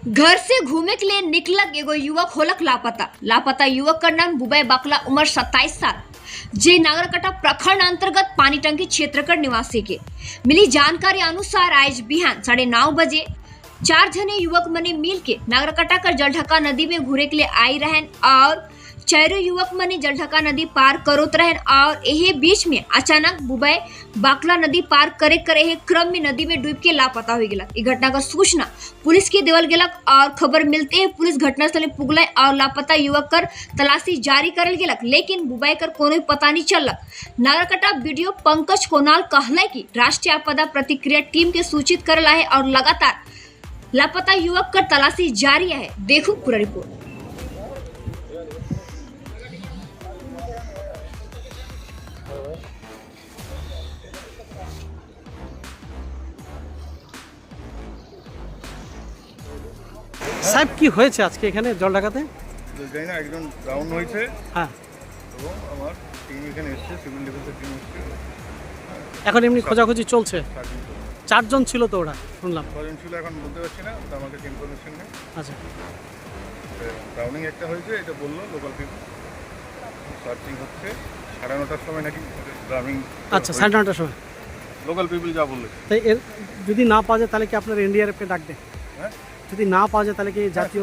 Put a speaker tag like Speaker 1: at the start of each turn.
Speaker 1: घर से घूमे के लिए निकलक एगो युवक होलक लापता युवक का नाम बुबई बाकला उम्र 27 साल जे नागरकटा प्रखंड अंतर्गत पानी टंकी क्षेत्र कर निवासी के मिली जानकारी अनुसार आज बिहान 9:30 बजे 4 जने युवक मने मिल के नागरकटा कर जलढका नदी में घूरे के लिए आई रहन और चारों युवक मने जलढका नदी पार करोत रहन और यही बीच में अचानक बुबई बाकला नदी पार करे क्रम में नदी में डूब के लापता हो गया। इस घटना का सूचना पुलिस के देवल गेलक और खबर मिलते ही पुलिस घटनास्थल में पुगल और लापता युवक कर तलाशी जारी करल गेलक, लेकिन बुबई कर कोनो पता नहीं चलक। नागरकटा वीडियो पंकज कोनाल कहले कि राष्ट्रीय आपदा प्रतिक्रिया टीम के सूचित करला है और लगातार लापता युवक कर तलाशी जारी है। देखो पूरा रिपोर्ट।
Speaker 2: সাহেব কি হয়েছে আজকে এখানে জলঢাকাতে?
Speaker 3: জানি না, একজন ডাউন হয়েছে।
Speaker 2: হ্যাঁ,
Speaker 3: এবং আমার টিম এখানে এসেছে, সিভিল ডিফেন্সের টিম এসেছে।
Speaker 2: এখন এমনি খোঁজাখুঁজি চলছে। 4 জন ছিল তো ওরা শুনলাম।
Speaker 3: 6 জন ছিল, এখন বলতে পারছি না, তো আমার কাছে ইনফরমেশন নেই।
Speaker 2: আচ্ছা,
Speaker 3: ডাউনিং একটা হয়েছে এটা বললো লোকাল পিপল। সার্চিং হচ্ছে 9:30টার সময় নাকি ড্রামিং।
Speaker 2: আচ্ছা, 9:30টার সময়
Speaker 3: লোকাল পিপল যা বললো।
Speaker 2: তাই এর যদি না পাওয়া যায় তাহলে কি আপনার এনডিআরএফকে ডাক দেন?
Speaker 3: হ্যাঁ,
Speaker 2: যদি না পাওয়া যায় তাহলে কি জাতীয়